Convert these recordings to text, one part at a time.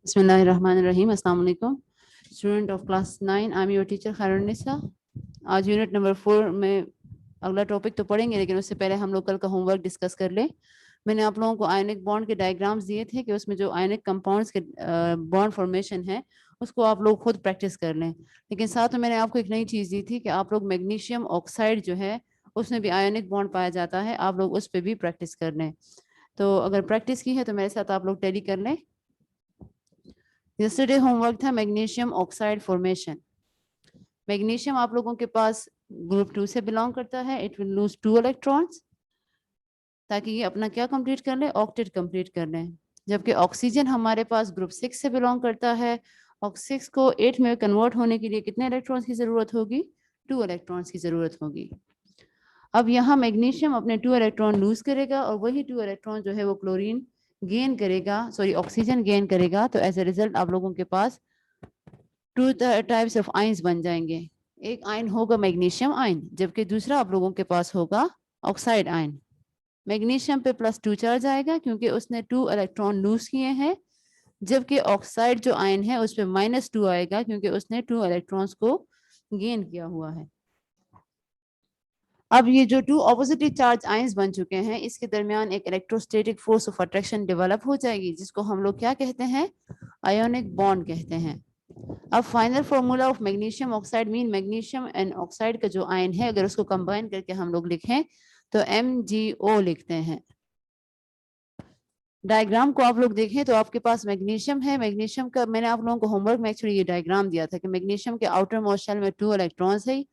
बिस्मिल्लाहिर्रहमानिर्रहीम। अस्सलाम वालेकुम student of class 9, I am your teacher Khairunnisa. आज यूनिट नंबर 4 में अगला टॉपिक तो पढ़ेंगे, लेकिन उससे पहले हम लोग कल का होमवर्क डिस्कस कर लें। मैंने आप लोगों को आयनिक बॉन्ड के डायग्राम्स दिए थे कि उसमें जो आयनिक कंपाउंड्स के बॉन्ड फॉर्मेशन है उसको आप लोग खुद प्रैक्टिस कर लें। लेकिन साथ में मैंने आपको एक नई चीज़ दी थी कि आप लोग मैग्नीशियम ऑक्साइड जो है उसमें भी आयनिक बॉन्ड पाया जाता है, आप लोग उस पर भी प्रैक्टिस कर लें। तो अगर प्रैक्टिस की है तो मेरे साथ आप लोग टैली कर लें। यस्टरडे होमवर्क था मैग्नीशियम ऑक्साइड फॉर्मेशन। मैग्नीशियम आप लोगों के पास ग्रुप 2 से बिलोंग करता है, इट विल लूज 2 इलेक्ट्रॉन्स ताकि ये अपना क्या कंप्लीट कर ले, ऑक्टेट कंप्लीट कर ले। जबकि ऑक्सीजन हमारे पास ग्रुप 6 से बिलोंग करता है, और 6 को 8 में कन्वर्ट होने के लिए कितने इलेक्ट्रॉन्स की जरूरत होगी, 2 इलेक्ट्रॉन्स की जरूरत होगी। अब यहाँ मैग्नीशियम अपने 2 इलेक्ट्रॉन लूज करेगा और वही 2 इलेक्ट्रॉन जो है वो क्लोरीन गेन करेगा, सॉरी ऑक्सीजन गेन करेगा। तो एज ए रिजल्ट आप लोगों के पास 2 टाइप्स ऑफ आयंस बन जाएंगे। एक आयन होगा मैग्नीशियम आयन, जबकि दूसरा आप लोगों के पास होगा ऑक्साइड आयन। मैग्नीशियम पे +2 चार्ज आएगा क्योंकि उसने 2 इलेक्ट्रॉन लूज किए हैं, जबकि ऑक्साइड जो आयन है उस पर -2 आएगा क्योंकि उसने 2 इलेक्ट्रॉन्स को गेन किया हुआ है। अब ये जो 2 ऑपोजिटली चार्ज आयंस बन चुके हैं, इसके दरमियान एक electrostatic force of attraction develop हो जाएगी, जिसको हम लोग क्या कहते हैं, आयोनिक बॉन्ड कहते हैं। अब final formula of magnesium oxide mean magnesium and oxide का जो आयन है अगर उसको कंबाइन करके हम लोग लिखें तो MgO लिखते हैं। डायग्राम को आप लोग देखें तो आपके पास मैग्नीशियम है। मैग्नीशियम का मैंने आप लोगों को होमवर्क में एक्चुअली ये डायग्राम दिया था कि मैग्नीशियम के आउटर मोस्ट शेल में 2 इलेक्ट्रॉन्स है,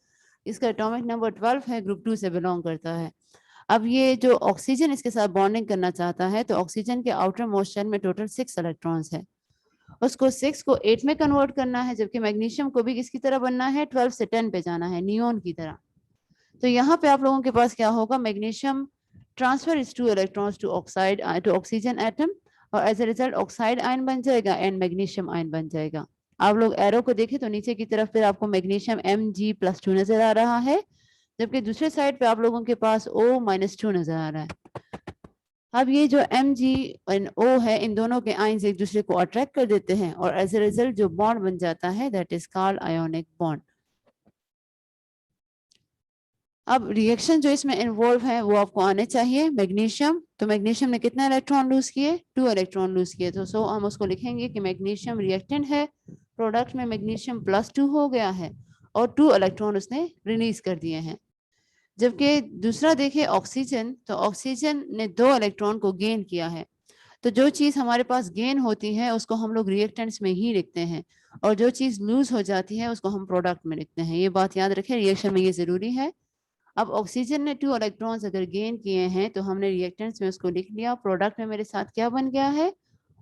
इसका एटॉमिक नंबर 12 है, ग्रुप 2 से बिलोंग करता है। अब ये जो ऑक्सीजन इसके साथ बॉन्डिंग करना चाहता है तो ऑक्सीजन के आउटर मोस्ट शेल में टोटल 6 इलेक्ट्रॉन्स है, उसको 6 को 8 में कन्वर्ट करना है, जबकि मैग्नीशियम को भी किसकी तरह बनना है, 12 से 10 पे जाना है, नियोन की तरह। तो यहाँ पे आप लोगों के पास क्या होगा, magnesium transfer is 2 electrons to oxide to oxygen atom, और as a result oxide ion बन जाएगा एंड मैग्नीशियम आयन बन जाएगा। आप लोग एरो को देखें तो नीचे की तरफ फिर आपको मैग्नीशियम Mg+2 नजर आ रहा है, जबकि दूसरे साइड पे आप लोगों के पास O-2 नजर आ रहा है। अब ये जो Mg और O है, इन दोनों के आयंस एक दूसरे को अट्रैक्ट कर देते हैं और एज ए रिजल्ट जो बॉन्ड बन जाता है that is called ionic bond. अब रिएक्शन जो इसमें इन्वॉल्व है वो आपको आने चाहिए। मैग्नीशियम, तो मैग्नीशियम ने कितना इलेक्ट्रॉन लूज किए, 2 इलेक्ट्रॉन लूज किए, तो सो हम उसको लिखेंगे कि मैग्नीशियम रिएक्टेंट है, प्रोडक्ट में मैग्नीशियम +2 हो गया है और 2 इलेक्ट्रॉन उसने रिलीज कर दिए हैं। जबकि दूसरा देखिए ऑक्सीजन, तो ऑक्सीजन ने 2 इलेक्ट्रॉन को गेन किया है। तो जो चीज हमारे पास गेन होती है उसको हम लोग रिएक्टेंट्स में ही लिखते हैं, और जो चीज लूज हो जाती है उसको हम प्रोडक्ट में लिखते हैं। ये बात याद रखें, रिएक्शन में ये जरूरी है। अब ऑक्सीजन ने 2 इलेक्ट्रॉन्स अगर गेन किए हैं तो हमने रिएक्टेंट्स में उसको लिख लिया, प्रोडक्ट में मेरे साथ क्या बन गया है,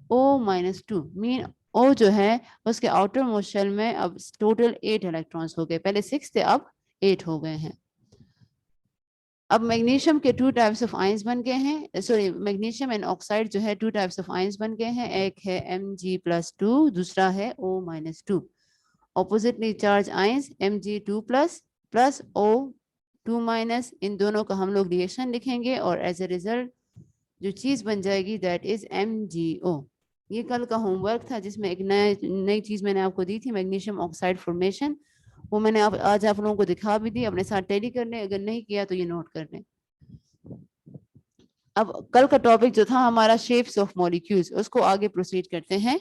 O-2 मीन O जो है उसके आउटर मोस्ट शेल में अब टोटल 8 इलेक्ट्रॉन्स हो गए, पहले 6 थे अब 8 हो गए हैं। अब मैग्नीशियम के 2 टाइप्स ऑफ आयंस बन गए हैं, सॉरी मैग्नीशियम एंड ऑक्साइड जो है 2 टाइप्स ऑफ आयंस बन गए हैं, एक है Mg+2, दूसरा है O-2। Oppositely charge ions Mg2+ plus O2-, इन दोनों का हम लोग रिएक्शन लिखेंगे और एज ए रिजल्ट जो चीज बन जाएगी दैट इज MgO। ये कल का होमवर्क था जिसमें एक नई चीज मैंने आपको दी थी, मैग्नीशियम ऑक्साइड फॉर्मेशन, वो मैंने आज आप लोगों को दिखा भी दी, अपने साथ टैली कर लें, अगर नहीं किया तो ये नोट कर लें। अब कल का टॉपिक जो था हमारा शेप्स ऑफ मॉलिक्यूल्स, उसको आगे प्रोसीड करते हैं।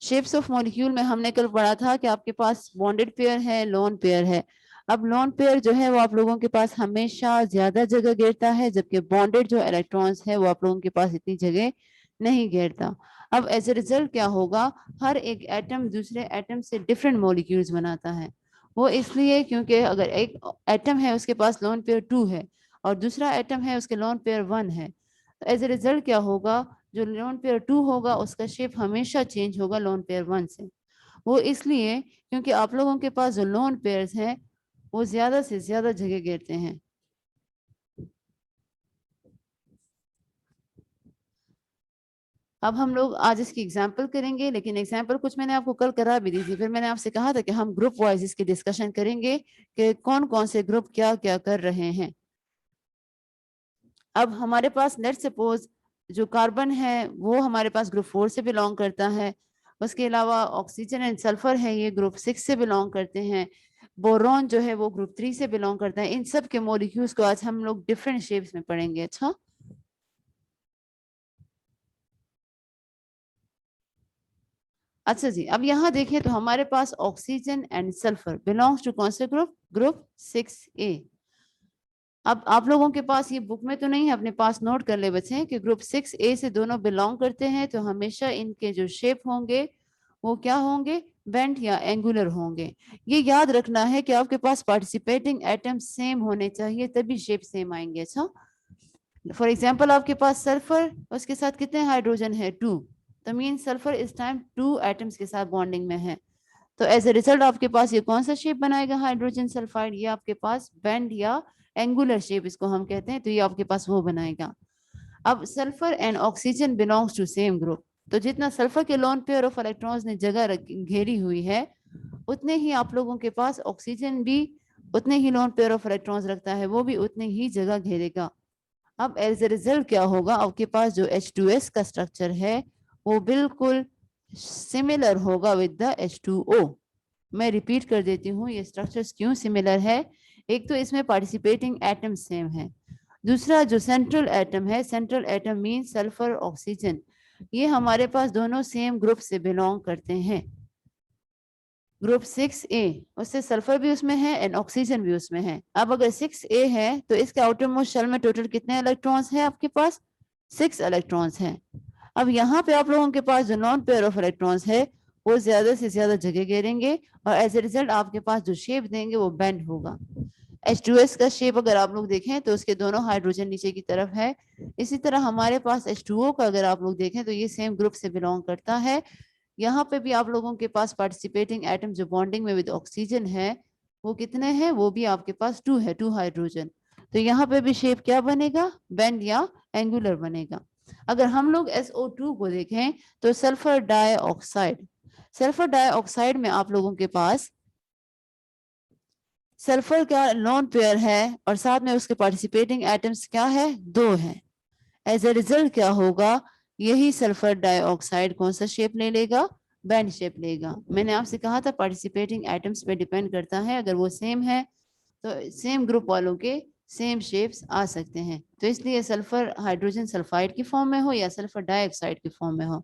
शेप्स ऑफ मॉलिक्यूल में हमने कल पढ़ा था कि आपके पास बॉन्डेड पेयर है, लोन पेयर है। अब लोन पेयर जो है वो आप लोगों के पास हमेशा ज्यादा जगह घेरता है, जबकि बॉन्डेड जो इलेक्ट्रॉन्स है वो आप लोगों के पास इतनी जगह नहीं घेरता। अब एज ए रिजल्ट क्या होगा, हर एक एटम दूसरे एटम से डिफरेंट मॉलिक्यूल्स बनाता है। वो इसलिए क्योंकि अगर एक एटम है उसके पास लोन पेयर 2 है और दूसरा एटम है उसके लोन पेयर 1 है, तो एज ए रिजल्ट क्या होगा, जो लोन पेयर 2 होगा उसका शेप हमेशा चेंज होगा लोन पेयर 1 से। वो इसलिए क्योंकि आप लोगों के पास जो लोन पेयर्स हैं वो ज्यादा से ज्यादा जगह घेरते हैं। अब हम लोग आज इसकी एग्जाम्पल करेंगे, लेकिन एग्जाम्पल कुछ मैंने आपको कल करा भी दी थी, फिर मैंने आपसे कहा था कि हम ग्रुप वाइज इसकी डिस्कशन करेंगे कि कौन कौन से ग्रुप क्या क्या कर रहे हैं। अब हमारे पास लेट्स सपोज जो कार्बन है वो हमारे पास ग्रुप 4 से बिलोंग करता है, उसके अलावा ऑक्सीजन एंड सल्फर है, ये ग्रुप 6 से बिलोंग करते हैं। बोरॉन जो है वो ग्रुप 3 से बिलोंग करता है। इन सब के मॉलिक्यूल्स को आज हम लोग डिफरेंट शेप्स में पढ़ेंगे। अच्छा, अच्छा जी, अब यहाँ देखें तो हमारे पास oxygen and sulphur belongs to कौन से ग्रुप? Group 6A। अब आप लोगों के पास ये बुक में तो नहीं है, अपने पास नोट कर ले बच्चे कि ग्रुप 6A से दोनों बिलोंग करते हैं, तो हमेशा इनके जो शेप होंगे वो क्या होंगे? बेंट या एंगुलर होंगे। ये याद रखना है कि आपके पास पार्टिसिपेटिंग एटम सेम होने चाहिए, तभी शेप सेम आएंगे। अच्छा, फॉर एग्जाम्पल आपके पास सल्फर, उसके साथ कितने हाइड्रोजन है? 2। तो मीन सल्फर इस टाइम 2 एटम्स के साथ बॉन्डिंग में है। तो एज ए रिजल्ट आपके पास ये कौन सा शेप बनाएगा हाइड्रोजन सल्फाइड? ये आपके पास बेंड या एंगुलर शेप इसको हम कहते हैं, तो ये आपके पास वो बनाएगा। अब sulphur and oxygen belongs to same group, तो जितना सल्फर के लोन पेयर ऑफ इलेक्ट्रॉन्स ने जगह घेरी हुई है, उतने ही आप लोगों के पास ऑक्सीजन भी उतने ही लोन पेयर ऑफ इलेक्ट्रॉन्स रखता है, वो भी उतनी ही जगह घेरेगा। अब एज ए रिजल्ट क्या होगा? आपके पास जो H2S का स्ट्रक्चर है वो बिल्कुल सिमिलर होगा विद द H2O। मैं रिपीट कर देती हूँ, ये स्ट्रक्चर्स क्यों सिमिलर है। एक तो इसमें पार्टिसिपेटिंग एटम सेम है, दूसरा जो सेंट्रल एटम है, central atom mean sulphur oxygen, ये हमारे पास दोनों सेम ग्रुप से बिलोंग करते हैं। ग्रुप 6A, उससे सल्फर भी उसमें है एंड ऑक्सीजन भी उसमें है। अब अगर 6A है तो इसके आउटर मोस्ट शेल में टोटल कितने इलेक्ट्रॉन्स हैं? आपके पास 6 इलेक्ट्रॉन्स हैं। अब यहाँ पे आप लोगों के पास जो नॉन पेयर ऑफ इलेक्ट्रॉन्स है वो ज्यादा से ज्यादा जगह घेरेंगे, और एज ए रिजल्ट आपके पास जो शेप देंगे वो बेंड होगा। H2S का शेप अगर आप लोग देखें तो उसके दोनों हाइड्रोजन नीचे की तरफ है। इसी तरह हमारे पास H2O का अगर आप लोग देखें तो ये सेम ग्रुप से बिलोंग करता है। यहाँ पे भी आप लोगों के पास पार्टिसिपेटिंग एटम जो बॉन्डिंग में विद ऑक्सीजन है वो कितने हैं? वो भी आपके पास 2 है, 2 हाइड्रोजन। तो यहाँ पे भी शेप क्या बनेगा? बेंड या एंगुलर बनेगा। अगर हम लोग SO2 को देखें तो सल्फर डाइऑक्साइड, सल्फर डाइऑक्साइड में आप लोगों के पास सल्फर का लोन पेयर है और साथ में उसके पार्टिसिपेटिंग एटम्स क्या है? 2 है। एज ए रिजल्ट क्या होगा? यही सल्फर डाइऑक्साइड कौन सा शेप ले लेगा? बैंड शेप लेगा। मैंने आपसे कहा था पार्टिसिपेटिंग एटम्स पे डिपेंड करता है, अगर वो सेम है तो सेम ग्रुप वालों के सेम शेप्स आ सकते हैं। तो इसलिए सल्फर हाइड्रोजन सल्फाइड की फॉर्म में हो या सल्फर डाइऑक्साइड की फॉर्म में हो,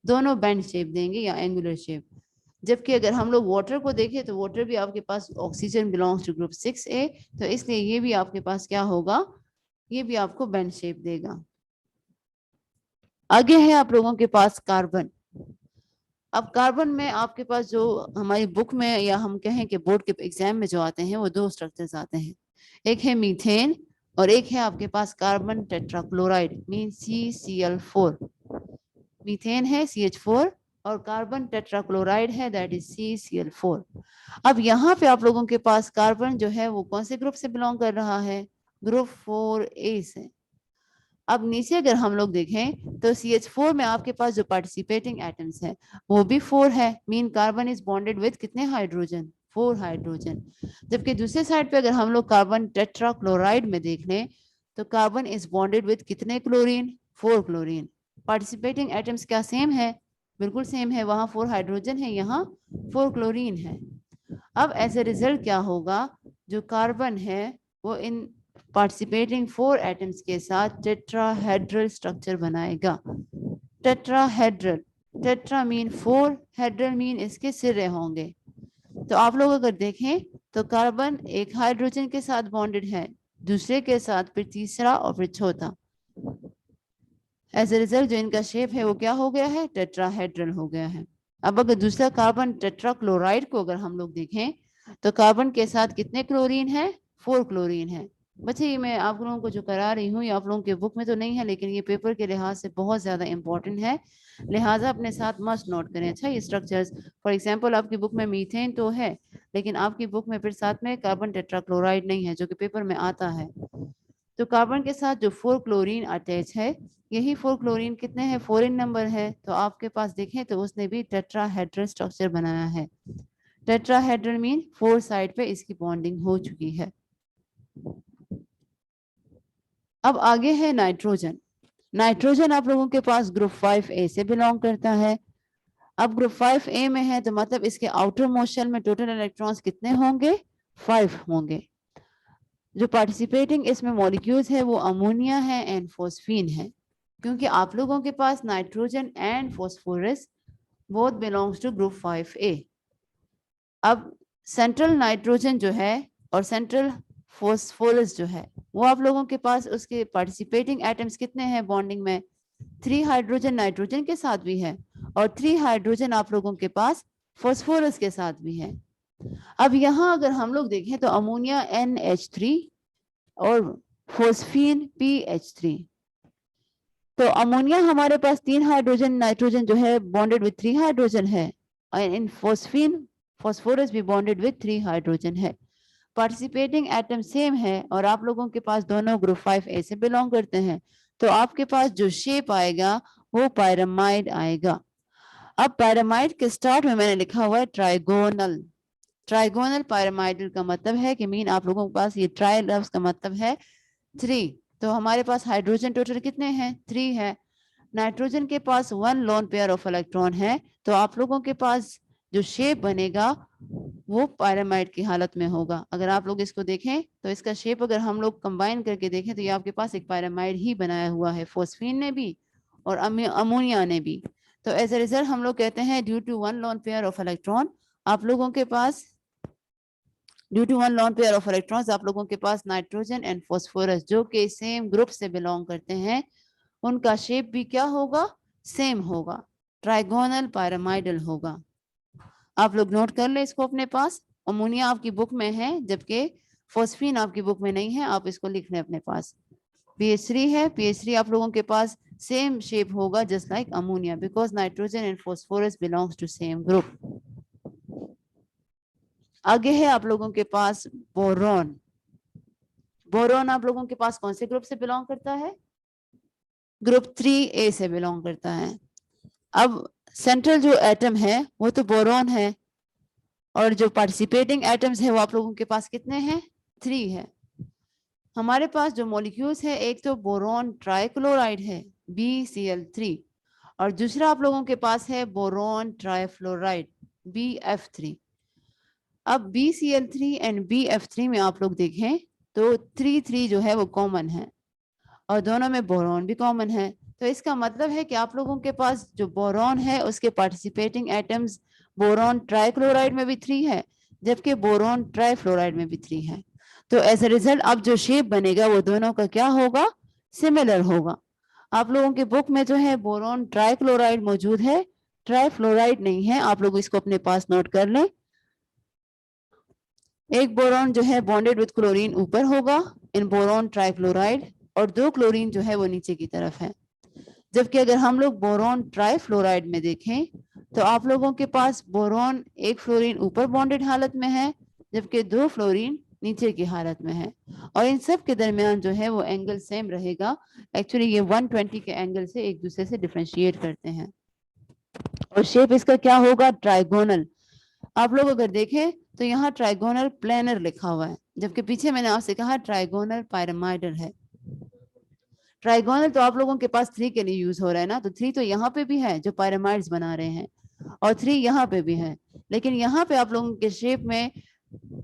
दोनों बैंड शेप देंगे या एंगुलर शेप। जबकि अगर हम लोग वाटर को देखें तो वाटर भी आपके पास oxygen belongs to group 6A, तो इसलिए ये भी आपके पास क्या होगा? ये भी आपको बैंड शेप देगा। आगे है आप लोगों के पास कार्बन। अब कार्बन में आपके पास जो हमारी बुक में या हम कहें कि बोर्ड के एग्जाम में जो आते हैं वो 2 स्ट्रक्चर्स आते हैं, एक है मीथेन और एक है आपके पास carbon tetrachloride mean CCl4। Methane है CH4 और कार्बन टेट्राक्लोराइड है दैट इज CCl4। अब यहाँ पे आप लोगों के पास कार्बन जो है वो कौन से ग्रुप से बिलोंग कर रहा है? ग्रुप 4A से। अब नीचे अगर हम लोग देखें तो CH4 में आपके पास जो पार्टिसिपेटिंग एटम्स है वो भी 4 है, mean carbon is bonded with कितने हाइड्रोजन? 4 हाइड्रोजन। जबकि दूसरे साइड पे अगर हम लोग कार्बन टेट्राक्लोराइड में देख लें तो कार्बन इज बॉन्डेड विद कितने क्लोरीन? 4 क्लोरीन। पार्टिसिपेटिंग एटम्स क्या सेम है? बिल्कुल सेम है, वहां 4 हाइड्रोजन है, यहाँ 4 क्लोरीन है। अब एज ए रिजल्ट क्या होगा? जो कार्बन है वो इन पार्टिसिपेटिंग 4 एटम्स के साथ टेट्राहेड्रल स्ट्रक्चर बनाएगा। टेट्राहेड्रल, टेट्रा मीन 4, हेड्रल मीन इसके सिरे होंगे। तो आप लोग अगर देखें तो कार्बन एक हाइड्रोजन के साथ बॉन्डेड है, दूसरे के साथ फिर तीसरा और फिर चौथा। एज ए रिजल्ट जो इनका शेप है वो क्या हो गया है? टेट्राहेड्रल हो गया है। अब अगर दूसरा कार्बन टेट्राक्लोराइड को अगर हम लोग देखें तो कार्बन के साथ कितने क्लोरीन है? 4 क्लोरीन है। बच्चे ये मैं आप लोगों को जो करा रही हूँ ये आप लोगों के बुक में तो नहीं है, लेकिन ये पेपर के लिहाज से बहुत ज्यादा इंपॉर्टेंट है, लिहाजा अपने साथ मस्ट नोट करें। अच्छा, ये स्ट्रक्चर्स फॉर एग्जांपल आपकी बुक में मीथेन तो है, लेकिन आपकी बुक में फिर साथ में कार्बन टेट्राक्लोराइड नहीं है जो कि पेपर में आता है। तो कार्बन के साथ जो 4 क्लोरीन अटैच है, यही 4 क्लोरीन कितने हैं? 4 इन नंबर है, तो आपके पास देखें तो उसने भी टेट्राहेड्रल स्ट्रक्चर बनाया है। टेट्राहेड्रल मीन 4 साइड पे इसकी बॉन्डिंग हो चुकी है। अब आगे है नाइट्रोजन। नाइट्रोजन आप लोगों के पास ग्रुप 5A से बिलोंग करता है। अब ग्रुप 5A में है तो मतलब इसके आउटर मोशन में टोटल इलेक्ट्रॉन्स कितने होंगे? 5 होंगे। जो पार्टिसिपेटिंग इसमें मॉलिक्यूल्स है वो अमोनिया है एंड फॉस्फीन है, क्योंकि आप लोगों के पास nitrogen and phosphorus both belongs to group 5A। अब सेंट्रल नाइट्रोजन जो है और सेंट्रल फॉस्फोरस जो है वो आप लोगों के पास उसके पार्टिसिपेटिंग एटम्स कितने हैं बॉन्डिंग में? 3 हाइड्रोजन नाइट्रोजन के साथ भी है और 3 हाइड्रोजन आप लोगों के पास फॉस्फोरस के साथ भी है। अब यहाँ अगर हम लोग देखें तो अमोनिया NH3 और फॉस्फीन PH3, तो अमोनिया हमारे पास 3 हाइड्रोजन नाइट्रोजन जो है बॉन्डेड विद 3 हाइड्रोजन है और इन फॉस्फीन फॉस्फोरस भी बॉन्डेड विद 3 हाइड्रोजन है। पार्टिसिपेटिंग एटम सेम है और आप लोगों के पास दोनों ग्रुप 5A से बिलोंग करते हैं, तो आपके पास जो शेप आएगा वो पायरामाइड आएगा। अब पायरामाइड के स्टार्ट में मैंने लिखा हुआ है ट्राइगोनल। ट्राइगोनल पायरामाइडल का मतलब है कि मीन आप लोगों के पास ये ट्राई लफ्ज का मतलब है 3। तो हमारे पास हाइड्रोजन टोटल कितने हैं? 3 है। नाइट्रोजन के पास 1 लोन पेयर ऑफ इलेक्ट्रॉन है, तो आप लोगों के पास जो शेप बनेगा वो पायरामाइड की हालत में होगा। अगर आप लोग इसको देखें तो इसका शेप अगर हम लोग कंबाइन करके देखें तो ये आपके पास एक पायरामाइड ही बनाया हुआ है, फॉस्फीन ने भी और अमोनिया ने भी। तो एज ए रिजल्ट हम लोग कहते हैं due to 1 lone pair of electron आप लोगों के पास आप लोगों के पास नाइट्रोजन एंड फॉस्फोरस जो कि सेम ग्रुप से बिलोंग करते हैं उनका शेप भी क्या होगा? सेम होगा, ट्राइगोनल पायरामाइडल होगा। आप लोग नोट कर ले इसको अपने पास। अमोनिया आपकी बुक में है जबकि फॉस्फीन आपकी बुक में नहीं है, आप इसको लिख लें अपने पास। PH3 है, PH3 आप लोगों के पास सेम शेप होगा just like ammonia because nitrogen and phosphorus belongs to same group. आगे है आप लोगों के पास बोरॉन। बोरॉन आप लोगों के पास कौन से ग्रुप से बिलोंग करता है? ग्रुप 3A से बिलोंग करता है। अब सेंट्रल जो एटम है वो तो बोरॉन है और जो पार्टिसिपेटिंग एटम्स है वो आप लोगों के पास कितने हैं? 3 है। हमारे पास जो मॉलिक्यूल्स है एक तो बोरॉन ट्राइक्लोराइड है BCl3 और दूसरा आप लोगों के पास है बोरॉन ट्राइफ्लोराइड BF3। अब BCl3 एंड BF3 में आप लोग देखें तो 3 जो है वो कॉमन है और दोनों में बोरॉन भी कॉमन है, तो इसका मतलब है कि आप लोगों के पास जो बोरॉन है उसके पार्टिसिपेटिंग एटम्स बोरॉन ट्राइक्लोराइड में भी 3 है जबकि बोरॉन ट्राइफ्लोराइड में भी 3 है। तो एज ए रिजल्ट अब जो शेप बनेगा वो दोनों का क्या होगा? सिमिलर होगा। आप लोगों के बुक में जो है बोरॉन ट्राइक्लोराइड मौजूद है, ट्राइफ्लोराइड नहीं है। आप लोग इसको अपने पास नोट कर लें। एक बोरॉन जो है बॉन्डेड विद क्लोरीन ऊपर होगा इन बोरॉन ट्राइक्लोराइड और 2 क्लोरीन जो है वो नीचे की तरफ है। जबकि अगर हम लोग बोरॉन ट्राइफ्लोराइड में देखें तो आप लोगों के पास बोरॉन एक फ्लोरीन ऊपर बॉन्डेड हालत में है जबकि 2 फ्लोरीन नीचे की हालत में है और इन सब के दरमियान जो है वो एंगल सेम रहेगा। एक्चुअली ये 120 के एंगल से एक दूसरे से डिफरेंशिएट करते हैं और शेप इसका क्या होगा? ट्राइगोनल। आप लोग अगर देखें तो यहाँ ट्राइगोनल प्लेनर लिखा हुआ है जबकि पीछे मैंने आपसे कहा ट्राइगोनल पायरामाइडल है। ट्राइगोनल तो आप लोगों के पास 3 के लिए यूज हो रहा है ना, तो 3 तो यहाँ पे भी है जो पायरामाइड्स बना रहे हैं और 3 यहाँ पे भी है, लेकिन यहाँ पे आप लोगों के शेप में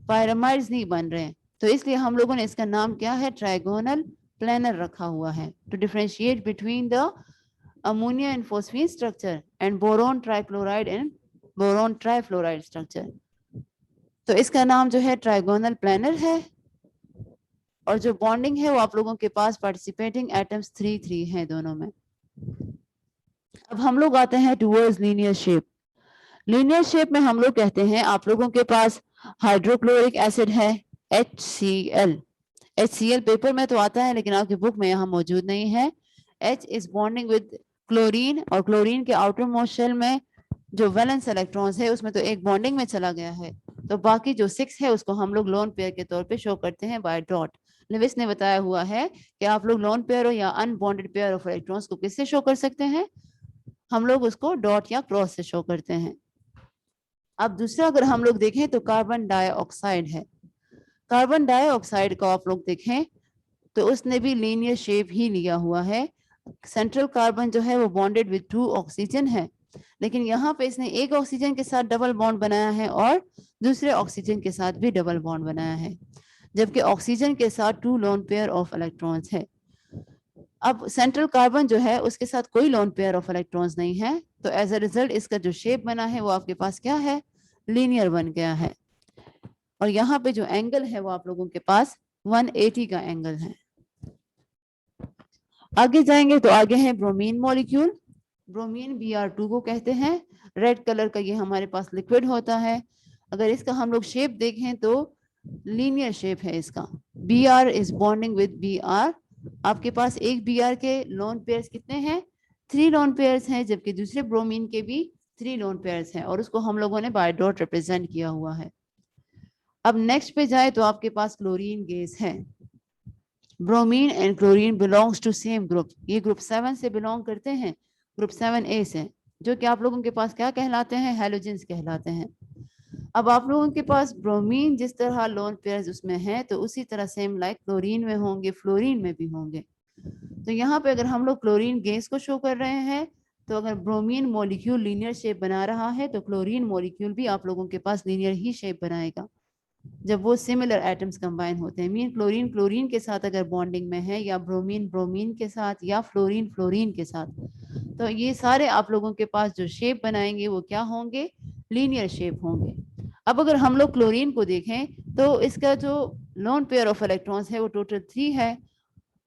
पायरामाइड्स नहीं बन रहे हैं तो इसलिए हम लोगों ने इसका नाम क्या है? ट्राइगोनल प्लेनर रखा हुआ है to differentiate between the ammonia and phosphine structure and boron trichloride and boron trifluoride structure. तो इसका नाम जो है ट्राइगोनल प्लेनर है और जो बॉन्डिंग है वो आप लोगों के पास पार्टिसिपेटिंग एटम्स 3 हैं दोनों में। अब हम लोग आते हैं towards linear shape. Linear shape में हम लोग कहते हैं आप लोगों के पास हाइड्रोक्लोरिक एसिड है HCl। HCl पेपर में तो आता है लेकिन आपकी बुक में यहाँ मौजूद नहीं है। H is bonding with chlorine और क्लोरीन के आउटर मोस्ट शेल में जो वैलेंस इलेक्ट्रॉन्स है उसमें तो एक बॉन्डिंग में चला गया है, तो बाकी जो 6 है उसको हम लोग लोन पेयर के तौर पे शो करते हैं बाय डॉट। लिविस ने बताया हुआ है कि आप लोग लोन पेयर या अनबॉन्डेड पेयर ऑफ इलेक्ट्रॉन्स को किससे शो कर सकते हैं? हम लोग उसको डॉट या क्रॉस से शो करते हैं। अब दूसरा अगर हम लोग देखें तो कार्बन डाइऑक्साइड है। कार्बन डाइऑक्साइड को आप लोग देखें तो उसने भी लीनियर शेप ही लिया हुआ है। सेंट्रल कार्बन जो है वो बॉन्डेड विद 2 ऑक्सीजन है लेकिन यहाँ पे इसने एक ऑक्सीजन के साथ डबल बॉन्ड बनाया है और दूसरे ऑक्सीजन के साथ भी डबल बॉन्ड बनाया है, जबकि ऑक्सीजन के साथ 2 लोन पेयर ऑफ इलेक्ट्रॉन्स है। अब सेंट्रल कार्बन जो है उसके साथ कोई लोन पेयर ऑफ इलेक्ट्रॉन्स नहीं है, तो एज अ रिजल्ट इसका जो शेप बना है वो आपके पास क्या है, लीनियर बन गया है। और यहाँ पे जो एंगल है वो आप लोगों के पास 180 का एंगल है। आगे जाएंगे तो आगे है ब्रोमीन मॉलिक्यूल। ब्रोमीन Br2 को कहते हैं। रेड कलर का ये हमारे पास लिक्विड होता है। अगर इसका हम लोग शेप देखें तो लीनियर शेप है इसका। Br is bonding with Br। आपके पास एक Br के लोन पेयर्स कितने हैं, 3 लोन पेयर्स हैं, जबकि दूसरे ब्रोमीन के भी 3 लोन पेयर्स हैं और उसको हम लोगों ने बाय डॉट रिप्रेजेंट किया हुआ है। अब नेक्स्ट पे जाए तो आपके पास क्लोरीन गैस है। Bromine and chlorine belongs to same group. ये ग्रुप 7 से बिलोंग करते हैं, ग्रुप 7A से, जो कि आप लोगों के पास क्या कहलाते हैं, हैलोजेंस कहलाते हैं। अब आप लोगों के पास ब्रोमीन जिस तरह लोन पेयर्स उसमें है तो उसी तरह सेम लाइक क्लोरीन में होंगे, फ्लोरीन में भी होंगे। तो यहाँ पे अगर हम लोग क्लोरीन गैस को शो कर रहे हैं तो अगर ब्रोमीन मॉलिक्यूल लीनियर शेप बना रहा है तो क्लोरीन मॉलिक्यूल भी आप लोगों के पास लीनियर ही शेप बनाएगा जब वो सिमिलर एटम्स कंबाइन होते हैं। मीन क्लोरीन क्लोरीन के साथ अगर बॉन्डिंग में है, या ब्रोमीन ब्रोमीन के साथ, या फ्लोरीन फ्लोरीन के साथ, तो ये सारे आप लोगों के पास जो शेप बनाएंगे वो क्या होंगे, लीनियर शेप होंगे। अब अगर हम लोग क्लोरीन को देखें तो इसका जो लोन पेयर ऑफ इलेक्ट्रॉन्स है वो टोटल 3 है,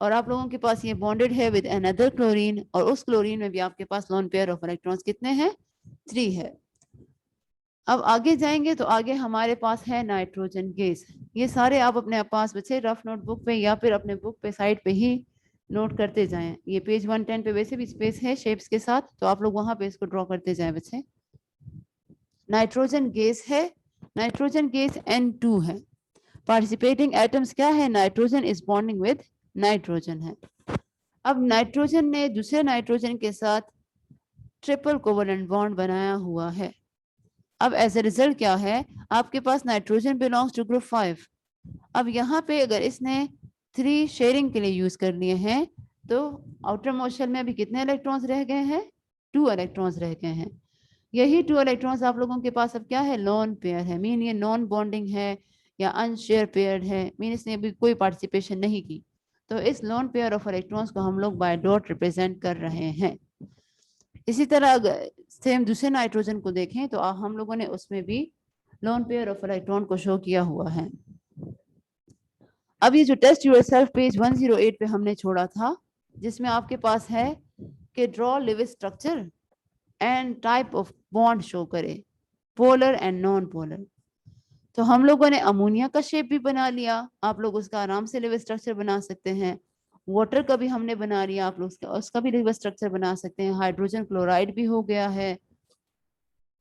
और आप लोगों के पास ये बॉन्डेड है विद अनदर क्लोरीन, और उस क्लोरीन में भी आपके पास लोन पेयर ऑफ इलेक्ट्रॉन्स कितने हैं, 3 है। अब आगे जाएंगे तो आगे हमारे पास है नाइट्रोजन गैस। ये सारे आप अपने पास बच्चे रफ नोटबुक पे या फिर अपने बुक पे साइड पे ही नोट करते जाएं। ये पेज 110 पे वैसे भी स्पेस है शेप्स के साथ, तो आप लोग वहां पे इसको ड्रॉ करते जाएं बच्चे। नाइट्रोजन गैस है, नाइट्रोजन गैस N2 है। पार्टिसिपेटिंग एटम्स क्या है, nitrogen is bonding with nitrogen है। अब नाइट्रोजन ने दूसरे नाइट्रोजन के साथ ट्रिपल कोवलेंट बॉन्ड बनाया हुआ है। अब एज ए रिजल्ट क्या है, आपके पास नाइट्रोजन बिलोंग्स टू ग्रुप 5। अब यहाँ पे अगर इसने 3 शेयरिंग के लिए यूज कर लिए हैं तो आउटर मोस्ट शेल में अभी कितने इलेक्ट्रॉन्स रह गए हैं, 2 इलेक्ट्रॉन्स रह गए हैं। यही 2 इलेक्ट्रॉन्स आप लोगों के पास अब क्या है, लोन पेयर है। मीन ये नॉन बॉन्डिंग है या अनशेयर पेयर्ड है, मीन इसने अभी कोई पार्टिसिपेशन नहीं की, तो इस लोन पेयर ऑफ इलेक्ट्रॉन्स को हम लोग बाय डॉट रिप्रेजेंट कर रहे हैं। इसी तरह अगर सेम दूसरे नाइट्रोजन को देखें तो हम लोगों ने उसमें भी लोन पेयर ऑफ इलेक्ट्रॉन को शो किया हुआ है। अब ये जो टेस्ट योरसेल्फ पेज 108 पे हमने छोड़ा था, जिसमें आपके पास है कि draw Lewis structure and type of bond show करे, पोलर एंड नॉन पोलर। तो हम लोगों ने अमोनिया का शेप भी बना लिया, आप लोग उसका आराम से लिविस स्ट्रक्चर बना सकते हैं। वाटर का भी हमने बना लिया, आप लोग उसका भी लिविस स्ट्रक्चर बना सकते हैं। हाइड्रोजन क्लोराइड भी हो गया है,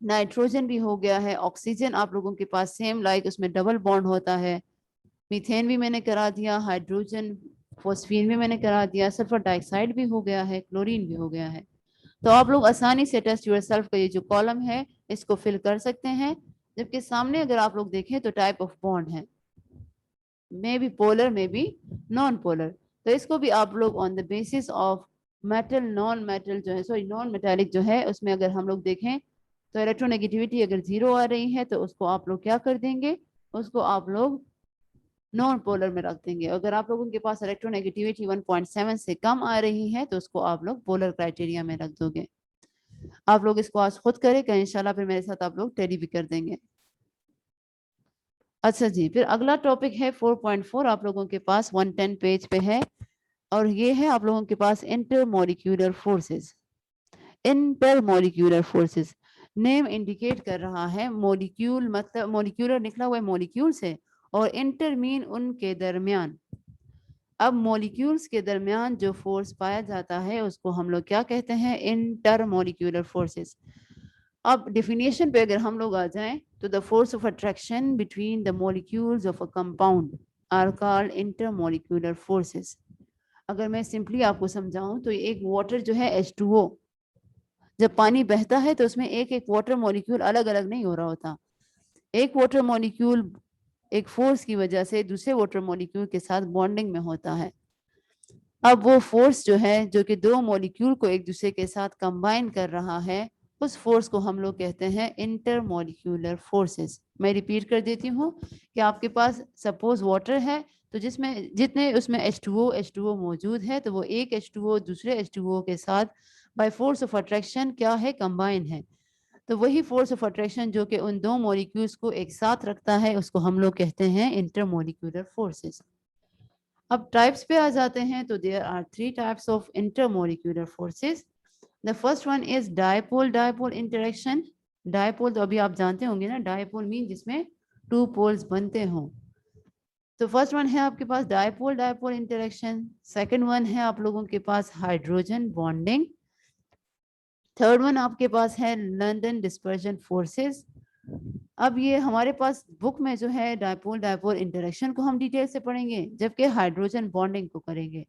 नाइट्रोजन भी हो गया है, ऑक्सीजन आप लोगों के पास सेम लाइक उसमें डबल बॉन्ड होता है, मीथेन भी मैंने करा दिया, हाइड्रोजन फॉस्फीन भी मैंने करा दिया, सल्फर डाइऑक्साइड भी हो गया है, क्लोरीन भी हो गया है। तो आप लोग आसानी से टेस्ट योरसेल्फ का ये जो कॉलम है इसको फिल कर सकते हैं। जबकि सामने अगर आप लोग देखें तो टाइप ऑफ बॉन्ड है, मे बी पोलर में भी नॉन पोलर, तो इसको भी आप लोग on the basis of metal non metal जो है, सॉरी नॉन मेटालिक जो है, उसमें अगर हम लोग देखें तो इलेक्ट्रोनेगेटिविटी अगर 0 आ रही है तो उसको आप लोग क्या कर देंगे, उसको आप लोग नॉन पोलर में रख देंगे। अगर आप लोगों के पास इलेक्ट्रोनेगेटिविटी 1.7 से कम आ रही है तो उसको आप लोग पोलर क्राइटेरिया में रख दोगे। आप लोग इसको आज खुद करें, इंशाल्लाह फिर मेरे साथ आप लोग टेली भी कर देंगे। अच्छा जी, फिर अगला टॉपिक है 4.4, आप लोगों के पास 110 पेज पे है, और ये है आप लोगों के पास intermolecular forces. Intermolecular forces name indicate कर रहा है, मॉलिक्यूल मतलब मॉलिक्यूलर निकला हुआ है मॉलिक्यूल से, और इंटर मीन उनके दरमियान। अब मॉलिक्यूल्स के दरमियान जो फोर्स पाया जाता है उसको हम लोग क्या कहते हैं, इंटरमॉलिक्यूलर फोर्सेस। अब डिफिनेशन पे अगर हम लोग आ जाएं तो the force of attraction between the molecules of a compound are called intermolecular forces. अगर मैं सिंपली आपको समझाऊं तो एक वाटर जो है H2O, जब पानी बहता है तो उसमें एक एक वाटर मॉलिक्यूल अलग अलग नहीं हो रहा होता, एक वाटर मॉलिक्यूल एक फोर्स की वजह से दूसरे वाटर मॉलिक्यूल के साथ बॉन्डिंग में होता है। अब वो फोर्स जो है जो कि 2 मॉलिक्यूल को एक दूसरे के साथ कंबाइन कर रहा है, उस फोर्स को हम लोग कहते हैं इंटरमोलिक्यूलर फोर्सेस। मैं रिपीट कर देती हूँ कि आपके पास सपोज वाटर है, तो जिसमें जितने उसमें H2O मौजूद है, तो वो एक H2O दूसरे H2O के साथ बाय फोर्स ऑफ अट्रैक्शन क्या है, कंबाइन है। तो वही फोर्स ऑफ अट्रैक्शन जो कि उन दो मॉलिक्यूल्स को एक साथ रखता है, उसको हम लोग कहते हैं इंटरमोलिक्यूलर फोर्सेस। अब टाइप्स पे आ जाते हैं, तो there are 3 types of intermolecular forces. The first one is dipole dipole interaction. Dipole तो अभी आप जानते होंगे ना, डायपोल मीन जिसमें 2 पोल्स बनते हों। तो फर्स्ट वन है आपके पास dipole dipole interaction. Second one है आप लोगों के पास हाइड्रोजन बॉन्डिंग। थर्ड वन आपके पास है लंदन डिस्पर्जन फोर्सेस। अब ये हमारे पास बुक में जो है डायपोल डायपोल इंटरेक्शन को हम डिटेल से पढ़ेंगे, जबकि हाइड्रोजन बॉन्डिंग को करेंगे।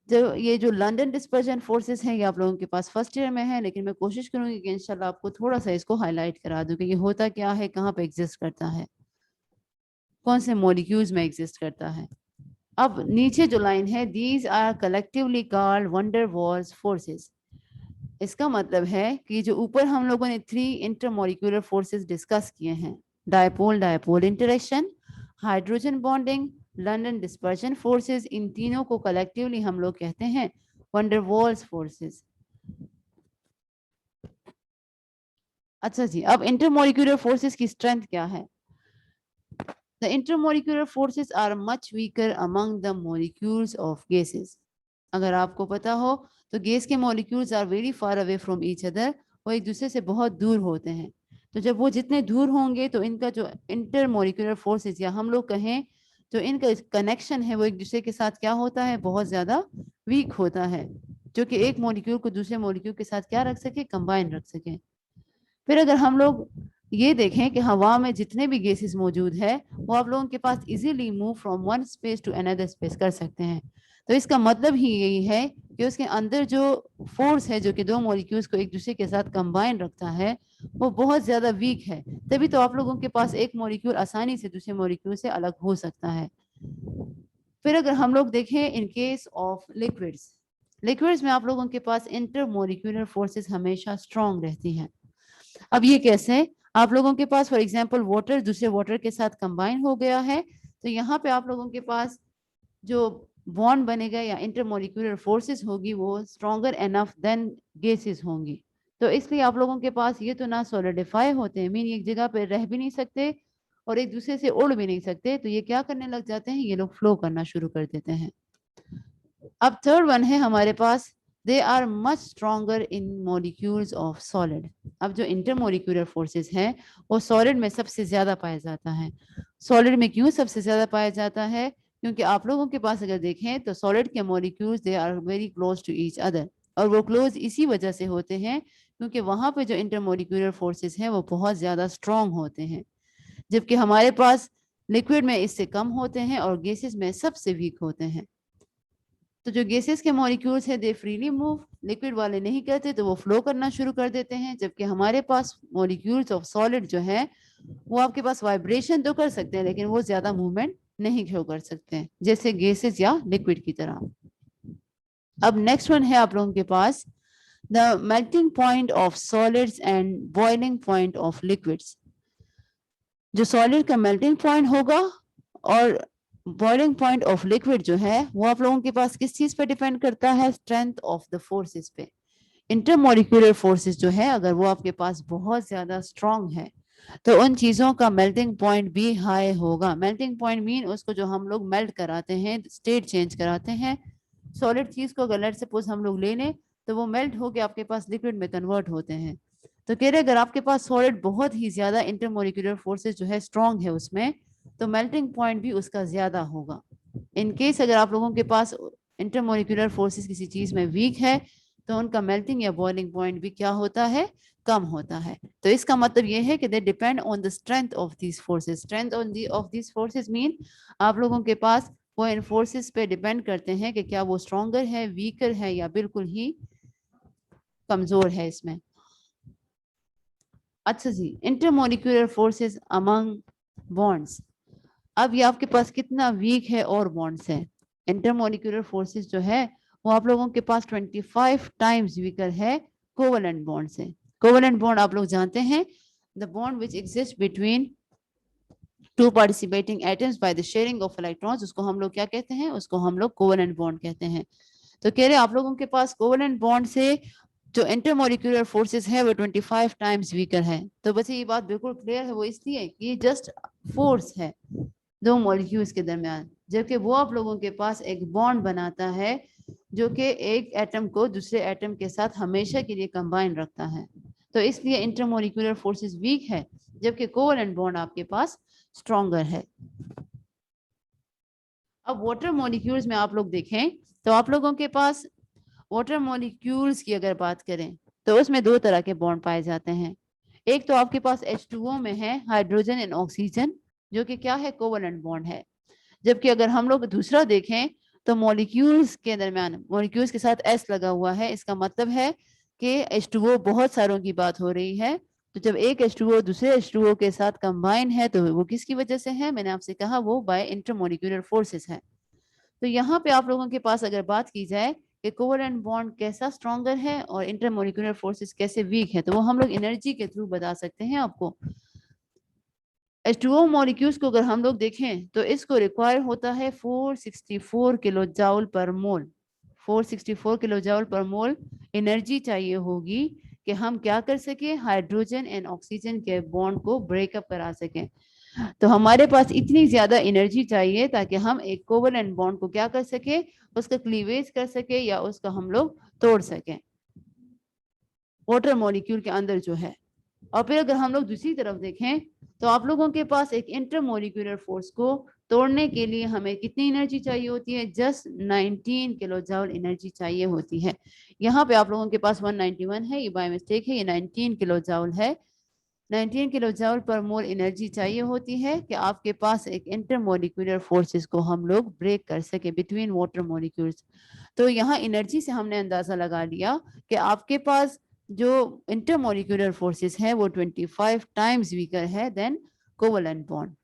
जो ये जो लंदन डिस्पर्जन फोर्सेस हैं, ये आप लोगों के पास फर्स्ट ईयर में है, लेकिन मैं कोशिश करूंगी कि इंशाल्लाह आपको थोड़ा सा इसको हाईलाइट करा दूं कि ये होता क्या है, कहाँ पे एग्जिस्ट करता है, कौन से मॉलिक्यूल्स में एग्जिस्ट करता है। अब नीचे जो लाइन है, these are collectively called van der Waals forces. इसका मतलब है कि जो ऊपर हम लोगों ने 3 इंटरमोलिक्यूलर फोर्सेस डिस्कस किए हैं, dipole dipole interaction, hydrogen bonding, London dispersion forces, इन तीनों को कलेक्टिवली हम लोग कहते हैं वंडर वॉल्स फोर्सेस। अच्छा जी, अब इंटरमोलिक्यूलर फोर्सेस की स्ट्रेंथ क्या है? The intermolecular forces are much weaker among the molecules of gases. अगर आपको पता हो तो गैस के molecules are very far away from each other, वो एक दूसरे से बहुत दूर होते हैं। तो जब वो जितने दूर होंगे तो इनका जो इंटरमोलिक्यूलर फोर्सेस या हम लोग कहें जो इनका कनेक्शन है, वो एक दूसरे के साथ क्या होता है, बहुत ज्यादा वीक होता है, जो कि एक मॉलिक्यूल को दूसरे मॉलिक्यूल के साथ क्या रख सके, कंबाइन रख सके। फिर अगर हम लोग ये देखें कि हवा में जितने भी गैसेस मौजूद है, वो आप लोगों के पास easily move from one space to another space कर सकते हैं। तो इसका मतलब ही यही है कि उसके अंदर जो फोर्स है, जो कि दो मॉलिक्यूल्स को एक दूसरे के साथ कंबाइन रखता है, वो बहुत ज्यादा वीक है। तभी तो आप लोगों के पास एक मॉलिक्यूल आसानी से दूसरे मॉलिक्यूल से अलग हो सकता है। फिर अगर हम लोग देखें in case of liquids, liquids में आप लोगों के पास इंटरमोलिक्यूलर फोर्सेस हमेशा स्ट्रॉन्ग रहती हैं। अब ये कैसे? आप लोगों के पास फॉर एग्जांपल वाटर दूसरे वाटर के साथ कंबाइन हो गया है, तो यहाँ पे आप लोगों के पास जो बॉन्ड बनेगा या इंटरमोलिक्यूलर फोर्सेस होगी, वो स्ट्रॉन्गर एनफ देन गैसेस होंगी। तो इसलिए आप लोगों के पास ये तो ना सॉलिडिफाई होते हैं, मीन एक जगह पे रह भी नहीं सकते और एक दूसरे से उड़ भी नहीं सकते, तो ये क्या करने लग जाते हैं, ये लोग फ्लो करना शुरू कर देते हैं। अब थर्ड वन है हमारे पास, they are much stronger in molecules of solid. अब जो इंटरमोलिक्यूलर फोर्सेस हैं, वो सॉलिड में सबसे ज्यादा पाया जाता है। सॉलिड में क्यों सबसे ज्यादा पाया जाता है? क्योंकि आप लोगों के पास अगर देखें तो सॉलिड के molecules they are very close to each other, और वो क्लोज इसी वजह से होते हैं क्योंकि वहां पे जो इंटरमोलिक्यूलर फोर्सेस हैं वो बहुत ज्यादा स्ट्रॉन्ग होते हैं, जबकि हमारे पास लिक्विड में इससे कम होते हैं और गैसेस में सबसे वीक होते हैं। तो जो गैसेस के मॉलिक्यूल्स हैं दे फ्रीली मूव, लिक्विड वाले नहीं करते, तो वो फ्लो करना शुरू कर देते हैं, जबकि हमारे पास मॉलिक्यूल्स ऑफ सॉलिड जो है वो आपके पास वाइब्रेशन तो कर सकते हैं, लेकिन वो ज्यादा मूवमेंट नहीं शो कर सकते हैं जैसे गैसेस या लिक्विड की तरह। अब नेक्स्ट वन है आप लोगों के पास the melting point of solids and boiling point of liquids. जो सॉलिड का मेल्टिंग पॉइंट होगा और बॉइलिंग पॉइंट ऑफ लिक्विड जो है, वो आप लोगों के पास किस चीज पे डिपेंड करता है, स्ट्रेंथ ऑफ द फोर्सेस पे। इंटरमोलिक्यूलर फोर्सेस जो है, अगर वो आपके पास बहुत ज्यादा स्ट्रॉन्ग है, तो उन चीजों का मेल्टिंग पॉइंट भी हाई होगा। मेल्टिंग पॉइंट मीन उसको जो हम लोग मेल्ट कराते हैं, स्टेट चेंज कराते हैं। सॉलिड चीज को अगर लेट सपोज हम लोग ले लें, तो वो मेल्ट होकर आपके पास लिक्विड में कन्वर्ट होते हैं। तो कह रहे अगर आपके पास सॉलिड बहुत ही ज्यादा इंटरमोलिक्यूलर फोर्सेस जो है स्ट्रॉन्ग है उसमें, तो मेल्टिंग पॉइंट भी उसका ज्यादा होगा। इन केस अगर आप लोगों के पास इंटरमोलिक्यूलर फोर्सेस किसी चीज में वीक है, तो उनका मेल्टिंग या बॉइलिंग पॉइंट भी क्या होता है, कम होता है। तो इसका मतलब ये है कि they depend on the strength of these forces. Strength of these forces mean आप लोगों के पास वो इन फोर्सेस पे डिपेंड करते हैं कि क्या वो स्ट्रॉन्गर है, वीकर है, या बिल्कुल ही कमजोर है इसमें। अच्छा जी, इंटरमोलिक्यूलर फोर्सेस अमंग बॉन्ड्स। अब ये आपके पास कितना वीक है और बॉन्ड्स है। इंटरमोलिक्यूलर फोर्सेस जो है वो आप लोगों के पास 25 टाइम्स वीकर है कोवलेंट बॉन्ड से। कोवेलेंट बॉन्ड आप लोग जानते हैं, the bond which exist between two participating atoms by the sharing of electrons, उसको हम लोग क्या कहते हैं, उसको हम लोग कोवेलेंट बॉन्ड कहते हैं। तो कह रहे आप लोगों के पास कोवेलेंट बॉन्ड से जो इंटरमोलिक्यूलर फोर्सेस है वो 25 टाइम्स वीकर है। तो बस ये बात बिल्कुल क्लियर है, वो इसलिए कि जस्ट फोर्स है दो मॉलिक्यूल्स के दरमियान, जबकि वो आप लोगों के पास एक बॉन्ड बनाता है जो कि एक एटम को दूसरे एटम के साथ हमेशा के लिए कंबाइन रखता है। तो इसलिए इंटरमोलिक्यूलर फोर्सेस वीक है, जबकि कोवेलेंट बॉन्ड आपके पास स्ट्रॉन्गर है। अब वाटर मॉलिक्यूल्स में आप लोग देखें तो आप लोगों के पास वाटर मॉलिक्यूल्स की अगर बात करें तो उसमें दो तरह के बॉन्ड पाए जाते हैं। एक तो आपके पास H2O में है हाइड्रोजन एंड ऑक्सीजन, जो कि क्या है, कोवेलेंट बॉन्ड है। जबकि अगर हम लोग दूसरा देखें तो मॉलिक्यूल्स के दरमियान मॉलिक्यूल्स के साथ S लगा हुआ है, इसका मतलब है कि H2O बहुत सारों की बात हो रही है। तो जब एक H2O दूसरे H2O के साथ कंबाइन है तो वो किसकी वजह से है, मैंने आपसे कहा वो बाय इंटरमोलिक्यूलर फोर्सेस है। तो यहाँ पे आप लोगों के पास अगर बात की जाए कि कोवेलेंट बॉन्ड कैसा स्ट्रॉन्गर है और इंटरमोलिक्यूलर फोर्सेस कैसे वीक है, तो वो हम लोग एनर्जी के थ्रू बता सकते हैं आपको। H2O मॉलिक्यूल्स को अगर हम लोग देखें तो इसको रिक्वायर होता है 464 किलो जाउल पर मोल। 464 किलो जाउल पर मोल एनर्जी चाहिए होगी कि हम क्या कर सके, हाइड्रोजन एंड ऑक्सीजन के बॉन्ड को ब्रेकअप करा सकें। तो हमारे पास इतनी ज्यादा एनर्जी चाहिए ताकि हम एक कोवेलेंट बॉन्ड को क्या कर सके, उसका क्लीवेज कर सके या उसका हम लोग तोड़ सकें वाटर मॉलिक्यूल के अंदर जो है। और फिर अगर हम लोग दूसरी तरफ देखें तो आप लोगों के पास एक इंटरमोलिक्यूलर फोर्स को तोड़ने के लिए हमें कितनी एनर्जी चाहिए होती है, जस्ट 19 किलो जाउल एनर्जी चाहिए होती है। यहाँ पे आप लोगों के पास 191 है, ये बाय मिस्टेक है, ये 19 किलो जाउल है। 19 किलो जाउल पर मोल एनर्जी चाहिए होती है कि आपके पास एक इंटरमोलिक्यूलर फोर्सेस को हम लोग ब्रेक कर सके बिटवीन वाटर मॉलिक्यूल्स। तो यहाँ एनर्जी से हमने अंदाजा लगा लिया कि आपके पास जो इंटरमोलिक्यूलर फोर्सेस है वो 25 टाइम्स वीकर है देन कोवेलेंट बॉन्ड।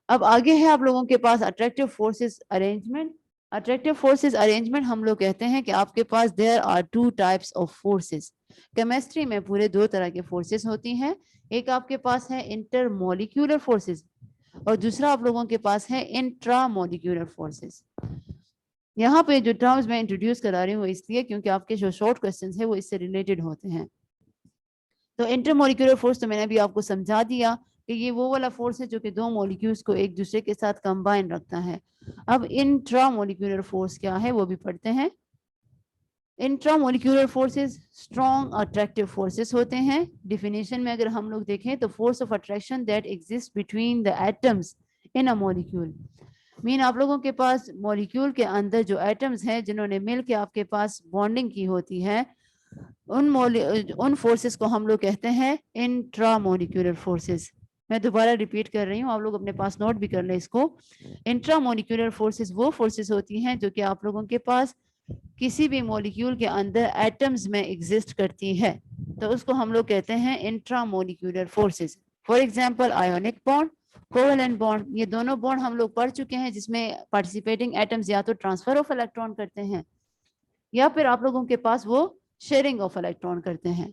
अब आगे है आप लोगों के पास attractive forces arrangement. Attractive forces arrangement हम लोग कहते हैं कि आपके पास there are two types of forces. Chemistry में पूरे दो तरह के फोर्सेस होती हैं, एक आपके पास है इंटरमोलिक्यूलर फोर्सेस और दूसरा आप लोगों के पास है इंट्रामोलिक्यूलर फोर्सेस। यहाँ पे जो टर्म्स मैं इंट्रोड्यूस करा रही हूँ इसलिए क्योंकि आपके जो शॉर्ट क्वेश्चंस है वो इससे रिलेटेड होते हैं। तो इंटरमोलिक्यूलर फोर्स तो मैंने अभी आपको समझा दिया कि ये वो वाला फोर्स है जो कि दो मॉलिक्यूल्स को एक दूसरे के साथ कंबाइन रखता है। अब इंट्रामोलिक्यूलर फोर्स क्या है वो भी पढ़ते हैं। Intramolecular forces strong attractive forces होते हैं। डिफिनेशन में अगर हम लोग देखें तो force of attraction that exist between the atoms in a molecule. Mean आप लोगों के पास मॉलिक्यूल के अंदर जो एटम्स हैं जिन्होंने मिलकर आपके पास बॉन्डिंग की होती है उन फोर्सेस को हम लोग कहते हैं इंट्रामोलिक्यूलर फोर्सेस। मैं दोबारा रिपीट कर रही हूँ, आप लोग अपने पास नोट भी कर लें इसको। इंट्रामोलिक्यूलर फोर्सेस वो फोर्सेस होती हैं जो कि आप लोगों के पास किसी भी मॉलिक्यूल के अंदर एटम्स में एग्जिस्ट करती है, तो उसको हम लोग कहते हैं intramolecular forces. For example ionic bond, covalent bond, ये दोनों बॉन्ड हम लोग पढ़ चुके हैं जिसमें पार्टिसिपेटिंग एटम्स या तो ट्रांसफर ऑफ इलेक्ट्रॉन करते हैं या फिर आप लोगों के पास वो शेयरिंग ऑफ इलेक्ट्रॉन करते हैं।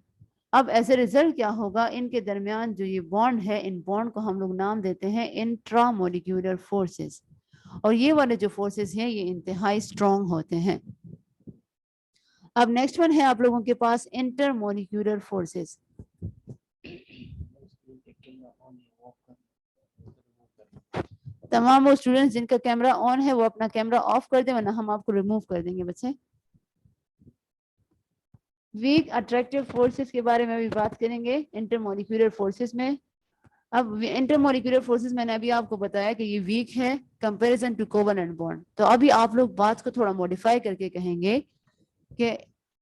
अब एज ए रिजल्ट क्या होगा, इनके दरमियान जो ये बॉन्ड है इन बॉन्ड को हम लोग नाम देते हैं इंट्रामोलिक्यूलर फोर्सेस। और ये वाले जो फोर्सेस हैं ये इंतहाई स्ट्रॉन्ग होते हैं। अब नेक्स्ट वन है आप लोगों के पास इंटरमोलिक्यूलर फोर्सेस। तमाम वो स्टूडेंट्स जिनका कैमरा ऑन है वो अपना कैमरा ऑफ कर दें वरना हम आपको रिमूव कर देंगे बच्चे। वीक अट्रैक्टिव फोर्सेस के बारे में भी बात करेंगे इंटरमोलिक्यूलर फोर्सेस में। अब इंटरमोलिक्यूलर फोर्सेस मैंने अभी आपको बताया कि ये वीक है कंपैरिजन टू कोवेलेंट बॉन्ड। तो अभी आप लोग बात को थोड़ा मॉडिफाई करके कहेंगे कि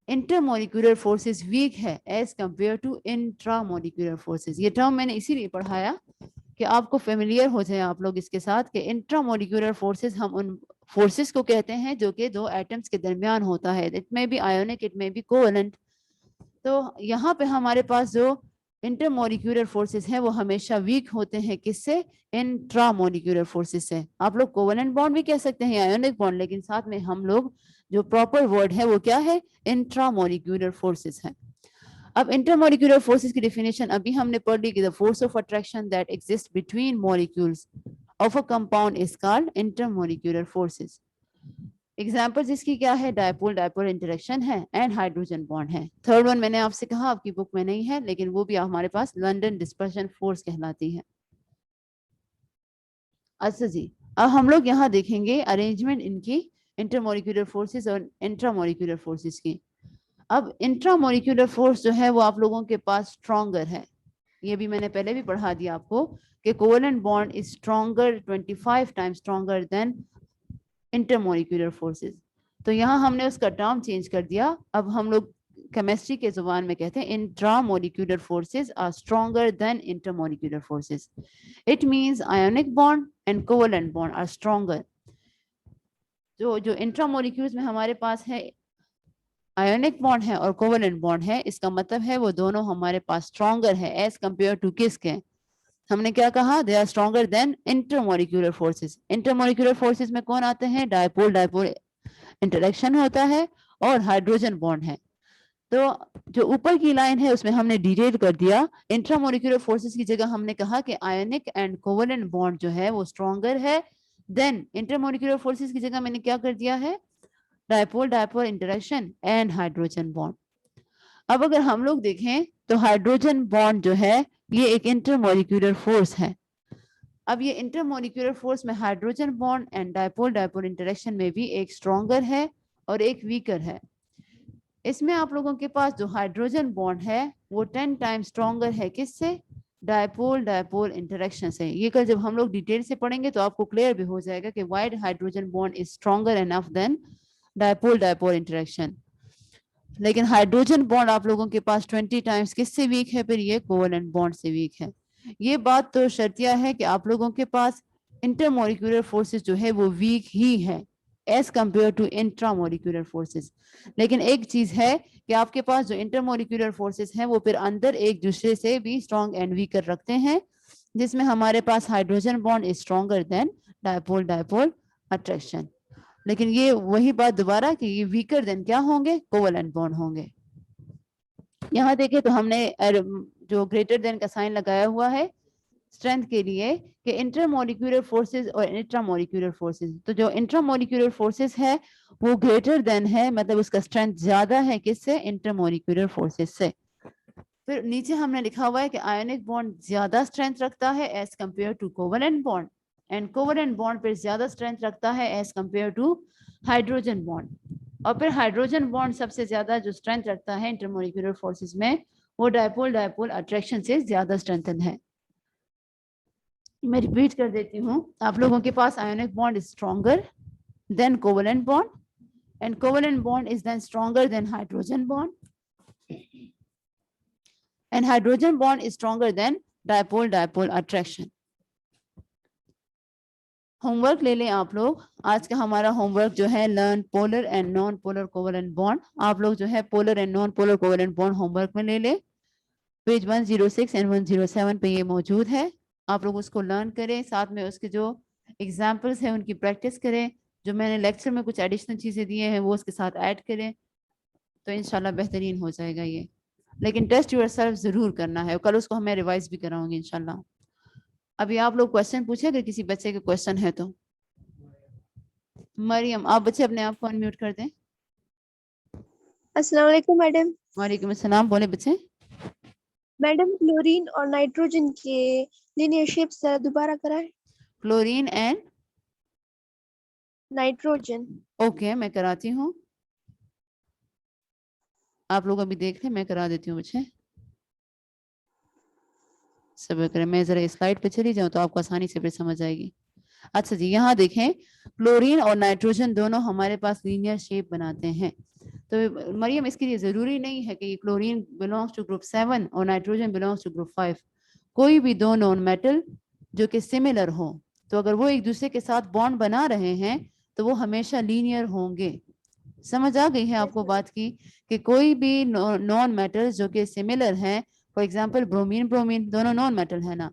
इंटरमोलिक्यूलर फोर्सेस वीक है as compare to intramolecular forces. ये टर्म मैंने इसीलिए पढ़ाया कि आपको फेमिलियर हो जाए आप लोग इसके साथ कि इंट्रामोलिक्यूलर फोर्सेस हम उन फोर्सेस को कहते हैं जो कि दो एटम्स के दरमियान होता है। इट में भी आयोनिक, इट में भी कोवेलेंट। तो यहाँ पे हमारे पास जो इंटरमोलिक्यूलर फोर्सेस हैं वो हमेशा वीक होते हैं किससे, इंट्रामोलिक्यूलर फोर्सेस से। आप लोग कोवेलेंट बॉन्ड भी कह सकते हैं, आयोनिक बॉन्ड, लेकिन साथ में हम लोग जो प्रॉपर वर्ड है वो क्या है, इंट्रामोलिक्यूलर फोर्सेस है। अब इंटरमोलिक्यूलर फोर्सेस की डेफिनेशन अभी हमने पढ़ ली कि the force of attraction that exist between molecules of a compound is called intermolecular forces. Example इसकी क्या है, डायपोल डायपोल इंटरेक्शन है एंड हाइड्रोजन बॉन्ड है। थर्ड वन मैंने आपसे कहा आपकी बुक में नहीं है, लेकिन वो भी हमारे पास लंदन डिस्पर्शन फोर्स कहलाती है। अच्छा जी, अब हम लोग यहाँ देखेंगे अरेंजमेंट इनकी इंटरमोलिक्यूलर फोर्सेस और इंट्रामोलिक्यूलर फोर्सेस की। अब इंट्रामोलिक्यूलर फोर्स जो है वो आप लोगों के पास स्ट्रॉन्गर है, ये भी मैंने पहले भी पढ़ा दिया आपको कि covalent bond is stronger 25 times stronger than intermolecular forces. तो यहाँ हमने उसका टर्म चेंज कर दिया, अब हम लोग केमिस्ट्री के जुबान में कहते हैं intramolecular forces are stronger than intermolecular forces. It means ionic bond and covalent bond are stronger. जो इंट्रामोलिक्यूल्स में हमारे पास है आयोनिक बॉन्ड है और कोवेलेंट बॉन्ड है, इसका मतलब है वो दोनों हमारे पास स्ट्रॉन्गर है एज कंपेयर टू किसके, हमने क्या कहा, they are stronger than intermolecular forces. Intermolecular forces में कौन आते हैं, डायपोल डायपोल इंटरेक्शन होता है और हाइड्रोजन बॉन्ड है। तो जो ऊपर की लाइन है उसमें हमने डिटेल कर दिया, इंट्रामोलिक्यूलर फोर्सेस की जगह हमने कहा कि आयोनिक एंड कोवेलेंट बॉन्ड जो है वो स्ट्रॉन्गर है देन इंटरमोलिक्यूलर फोर्सेस की जगह मैंने क्या कर दिया है, dipole dipole interaction and hydrogen bond. अब अगर हम लोग देखें तो हाइड्रोजन बॉन्ड जो है ये एक इंटरमोलिक्यूलर फोर्स है। अब ये इंटरमोलिक्यूलर फोर्स में hydrogen bond and dipole dipole interaction में भी एक स्ट्रॉन्गर है और एक वीकर है। इसमें आप लोगों के पास जो हाइड्रोजन बॉन्ड है वो 10 टाइम्स स्ट्रॉन्गर है किससे, डायपोल डायपोल इंटरेक्शन से। ये कल जब हम लोग डिटेल से पढ़ेंगे तो आपको क्लियर भी हो जाएगा कि why hydrogen bond is stronger enough than dipole dipole interaction. लेकिन हाइड्रोजन बॉन्ड आप लोगों के पास 20 टाइम्स किससे वीक है, फिर ये कोवेलेंट बॉन्ड से वीक है। ये बात तो शर्तिया है कि आप लोगों के पास इंटरमोलिक्यूलर फोर्सेस जो है वो वीक ही है as compare to intramolecular forces. लेकिन एक चीज है कि आपके पास जो इंटरमोलिक्यूलर फोर्सेस हैं वो फिर अंदर एक दूसरे से भी स्ट्रॉन्ग एंड वीकर रखते हैं, जिसमें हमारे पास hydrogen bond is stronger than dipole dipole attraction. लेकिन ये वही बात दोबारा कि ये वीकर देन क्या होंगे, कोवेलेंट बॉन्ड होंगे। यहाँ देखें तो हमने जो ग्रेटर देन का साइन लगाया हुआ है स्ट्रेंथ के लिए कि इंटरमोलिक्यूलर फोर्सेस और इंट्रामोलिक्यूलर फोर्सेस। तो जो इंट्रामोलिक्यूलर फोर्सेस है वो ग्रेटर देन है, मतलब उसका स्ट्रेंथ ज्यादा है किससे, इंटरमोलिक्यूलर फोर्सेस से। फिर नीचे हमने लिखा हुआ है कि आयोनिक बॉन्ड ज्यादा स्ट्रेंथ रखता है as compare to covalent bond and covalent bond पर ज्यादा स्ट्रेंथ रखता है as compare to hydrogen bond. और फिर हाइड्रोजन बॉन्ड सबसे ज्यादा जो स्ट्रेंथ रखता है इंटरमोलिक्यूलर फोर्सेस में वो डायपोल डायपोल अट्रैक्शन से ज्यादा स्ट्रेंथन है। मैं रिपीट कर देती हूँ, आप लोगों के पास ionic bond is stronger than covalent bond and covalent bond is then stronger than hydrogen bond and hydrogen bond is stronger than dipole dipole attraction. Homework ले लें आप लोग। आज का हमारा होमवर्क जो है learn polar and non polar covalent bond. आप लोग जो है polar and non polar covalent bond homework में ले लें, पेज 106 एंड 107 पे ये मौजूद है। आप लोग उसको लर्न करें, साथ में उसके जो एग्जाम्पल्स हैं उनकी प्रैक्टिस करें। जो मैंने लेक्चर में कुछ एडिशनल चीज़ें दी हैं वो उसके साथ ऐड करें तो इंशाल्लाह बेहतरीन हो जाएगा ये। लेकिन टेस्ट योरसेल्फ ज़रूर करना है, कल उसको मैं रिवाइज भी कराऊंगी इंशाल्लाह। अभी आप लोग क्वेश्चन पूछे, अगर किसी बच्चे के क्वेश्चन है तो। मरियम, आप बच्चे अपने आप को अनम्यूट कर दें। अस्सलाम वालेकुम मैडम। वालेकुम अस्सलाम, बोले बच्चे। मैडम क्लोरीन और नाइट्रोजन के लीनियर शेप्स दोबारा कराएं। Chlorine and nitrogen. ओके, मैं कराती हूँ, आप लोग अभी देख लें, मैं करा देती हूँ बच्चे। सब्र करें, मैं जरा स्लाइड पे चली जाऊँ तो आपको आसानी से फिर समझ आएगी। अच्छा जी, यहाँ देखें क्लोरीन और नाइट्रोजन दोनों हमारे पास लीनियर शेप बनाते हैं। तो मरियम इसके लिए जरूरी नहीं है कि क्लोरीन बिलोंग्स टू ग्रुप 7 और नाइट्रोजन बिलोंग्स टू ग्रुप 5। कोई भी दो नॉन मेटल जो कि सिमिलर हो, तो अगर वो एक दूसरे के साथ बॉन्ड बना रहे हैं तो वो हमेशा लीनियर होंगे। समझ आ गई है आपको बात की कि कोई भी नॉन मेटल जो कि सिमिलर हैं, फॉर एग्जांपल ब्रोमीन ब्रोमीन दोनों नॉन मेटल है ना,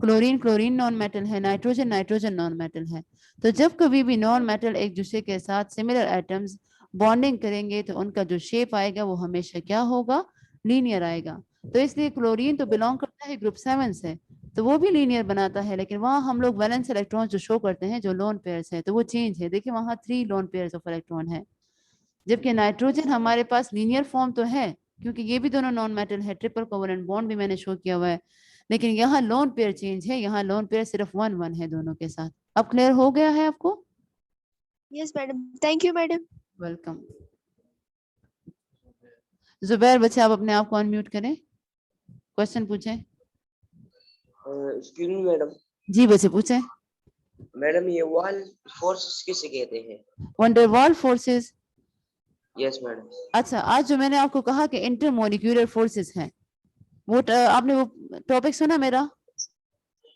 क्लोरीन क्लोरीन नॉन मेटल है, नाइट्रोजन नाइट्रोजन नॉन मेटल है। तो जब कभी भी नॉन मेटल एक दूसरे के साथ सिमिलर एटम्स बॉन्डिंग करेंगे तो उनका जो शेप आएगा वो हमेशा क्या होगा, लीनियर आएगा। तो इसलिए क्लोरीन तो बिलोंग करता है ग्रुप 7 से, तो वो भी लीनियर बनाता है, लेकिन वहाँ हम लोग वैलेंस इलेक्ट्रॉन जो शो करते हैं जो लोन पेयर्स है, तो वो चेंज है। देखिए वहाँ 3 लोन पेयर्स ऑफ इलेक्ट्रॉन है, जबकि नाइट्रोजन हमारे पास लीनियर फॉर्म तो है, क्योंकि ये भी दोनों नॉन मेटल है, ट्रिपल कोवेलेंट बॉन्ड भी मैंने शो किया हुआ है, लेकिन यहाँ लोन पेयर चेंज है, यहाँ लोन पेयर सिर्फ 1-1 है दोनों के साथ। अब क्लियर हो गया है आपको? Yes madam, thank you madam. Welcome. Zubair बच्चे आप अपने आप को अनम्यूट करें, क्वेश्चन पूछें। Excuse me madam. जी बच्चे पूछें। मैडम ये वॉल फोर्सेस किसे कहते हैं? Van der Waals forces. Yes madam. अच्छा, आज जो मैंने आपको कहा कि इंटरमोलिक्यूलर फोर्सेस हैं, वो आपने वो टॉपिक सुना मेरा?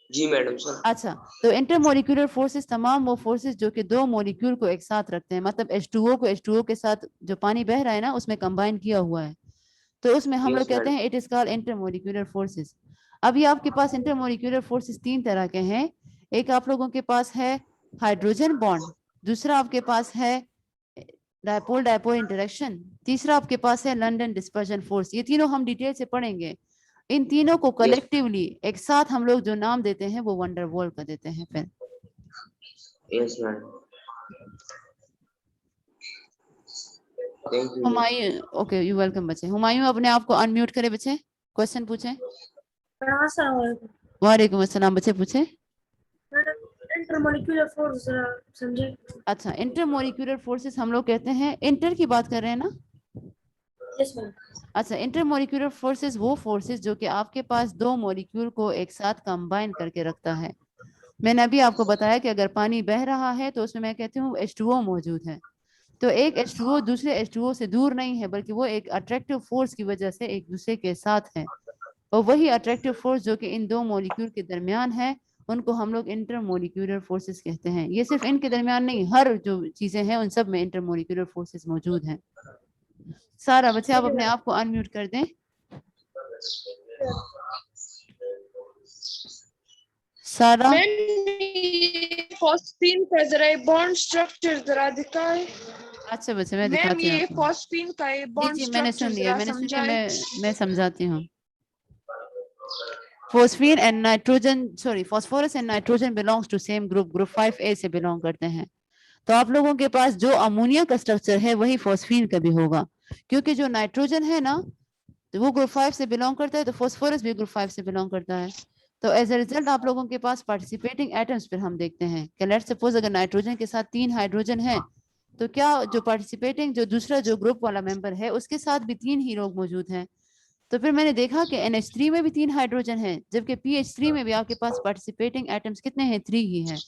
जी मैडम सर। अच्छा, तो इंटरमोलिक्यूलर फोर्सेस तमाम वो फोर्सेस जो कि दो मॉलिक्यूल को एक साथ रखते हैं, मतलब H2O को H2O के साथ जो पानी बह रहा है ना उसमें कंबाइन किया हुआ है, तो उसमें हम Yes, लोग कहते madam. हैं it is called intermolecular forces. अभी आपके पास इंटरमोलिक्यूलर फोर्सेस 3 तरह के हैं। एक आप लोगों के पास है हाइड्रोजन बॉन्ड, दूसरा आपके पास है डायपोल डायपोल इंटरेक्शन, तीसरा आपके पास है लंदन डिस्पर्जन फोर्स। ये तीनों हम डिटेल से पढ़ेंगे। इन तीनों को कलेक्टिवली एक साथ हम लोग जो नाम देते हैं वो वंडरवॉल का देते हैं। फिर Yes, madam. Thank you. Humayun, okay you welcome बच्चे। हुमायूं अपने आप को अनम्यूट करें बच्चे, क्वेश्चन पूछें। वालेकुम अस्सलाम बच्चे पूछे। इंटरमोलिक्यूलर फोर्स समझे? अच्छा, इंटरमोलिक्यूलर फोर्सेस हम लोग कहते हैं, इंटर की बात कर रहे हैं ना? Yes ma'am. अच्छा, इंटरमोलिक्यूलर फोर्सेस वो फोर्सेस जो कि आपके पास दो मॉलिक्यूल को एक साथ कंबाइन करके रखता है। मैंने अभी आपको बताया कि अगर पानी बह रहा है तो उसमें मैं कहती हूँ H2O मौजूद है, तो एक H2O दूसरे H2O से दूर नहीं है, बल्कि वो एक अट्रैक्टिव फोर्स की वजह से एक दूसरे के साथ है, और वही अट्रैक्टिव फोर्स जो कि इन दो मॉलिक्यूल के दरमियान है उनको हम लोग इंटरमोलिक्यूलर फोर्सेस कहते हैं। ये सिर्फ इनके दरमियान नहीं, हर जो चीजें हैं उन सब में इंटरमोलिक्यूलर फोर्सेस मौजूद हैं। सारा बच्चे आप अपने आप को अनम्यूट कर दें। सारा फॉस्फीन का जरा बॉन्ड स्ट्रक्चर जरा दिखाए। अच्छा बच्चे मैं मैम दिखाती हूँ ये आपको। फॉस्फीन का ये जी बॉन्ड जी मैंने स्ट्रक्चर सुन लिया, जरा मैंने सुन लिया, समझाए। मैं समझाती हूँ। Phosphine and nitrogen, sorry phosphorus and nitrogen belongs to same group, group 5A से बिलोंग करते हैं। तो आप लोगों के पास जो अमोनिया का स्ट्रक्चर है वही फॉस्फीन का भी होगा, क्योंकि जो नाइट्रोजन है ना तो वो ग्रुप 5 से बिलोंग करता है, तो फॉस्फोरस भी ग्रुप 5 से बिलोंग करता है। तो एज अ रिजल्ट आप लोगों के पास पार्टिसिपेटिंग एटम्स फिर हम देखते हैं कि लेट्स सपोज अगर नाइट्रोजन के साथ 3 हाइड्रोजन है, तो क्या जो पार्टिसिपेटिंग जो दूसरा जो ग्रुप वाला मेंबर है उसके साथ भी 3 ही लोग मौजूद हैं। तो फिर मैंने देखा कि NH3 में भी 3 हाइड्रोजन है, जबकि PH3 में भी आपके पास पार्टिसिपेटिंग एटम्स कितने हैं, 3 ही हैं।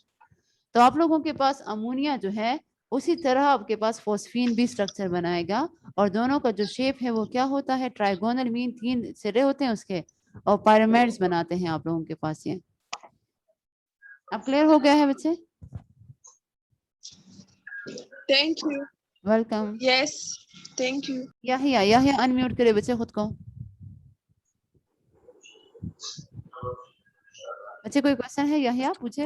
तो आप लोगों के पास अमोनिया जो है उसी तरह आपके पास फॉस्फीन भी स्ट्रक्चर बनाएगा, और दोनों का जो शेप है वो क्या होता है, ट्राइगोनल, मीन 3 सिरे होते हैं उसके, और पायरामिड्स बनाते हैं आप लोगों के पास ये। अब क्लियर हो गया है बच्चे? Thank you. Welcome. Yes thank you. Yahiya unmute करे बच्चे खुद को। बच्चे कोई क्वेश्चन है? याहिया पूछे।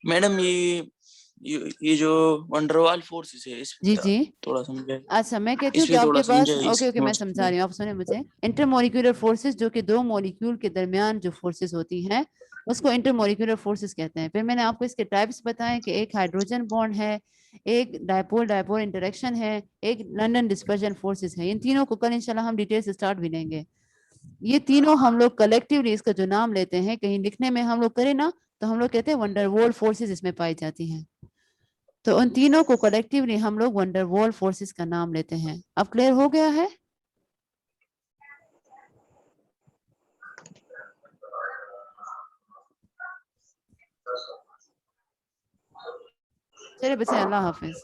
मैडम ये जो वंडरवॉल फोर्सेस है इस जी जी थोड़ा समझे। अच्छा, मैं कहती हूँ कि इसमें थोड़ा आपके पास, समझे ओके मैं समझा रही हूँ, आप सुने मुझे। इंटरमोलिक्यूलर फोर्सेस जो कि दो मॉलिक्यूल के दरमियान जो फोर्सेस होती हैं उसको इंटरमोलिक्यूलर फोर्सेस कहते हैं। फिर मैंने आपको इसके टाइप्स बताए कि एक हाइड्रोजन बॉन्ड है, एक डायपोल डायपोल इंटरेक्शन है, एक लंदन डिस्पर्जन फोर्सेस है। इन तीनों को कल इंशाल्लाह हम डिटेल से स्टार्ट भी लेंगे। ये तीनों हम लोग कलेक्टिवली इसका जो नाम लेते हैं, कहीं लिखने में हम लोग करें ना तो हम लोग कहते हैं वंडरवॉल फोर्सेस इसमें पाई जाती हैं। तो उन तीनों को कलेक्टिवली हम लोग वंडरवॉल फोर्सेस का नाम लेते हैं। अब क्लियर हो गया है? चलिए बच्चे, अल्लाह हाफिज।